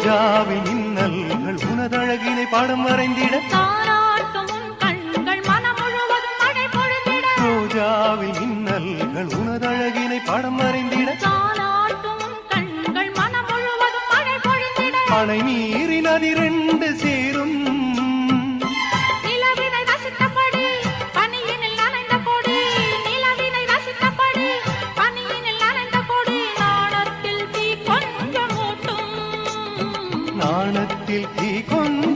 ரோஜாவின் இன்னல்கள் உனதழகினை பாடம் வரைந்திட ரோஜாவின் இன்னல்கள் உனதழகினை பாடம் வரைந்திட மழை நீரில் அதிரண்டு சேரும் நாணத்தில் தீ கொஞ்சம்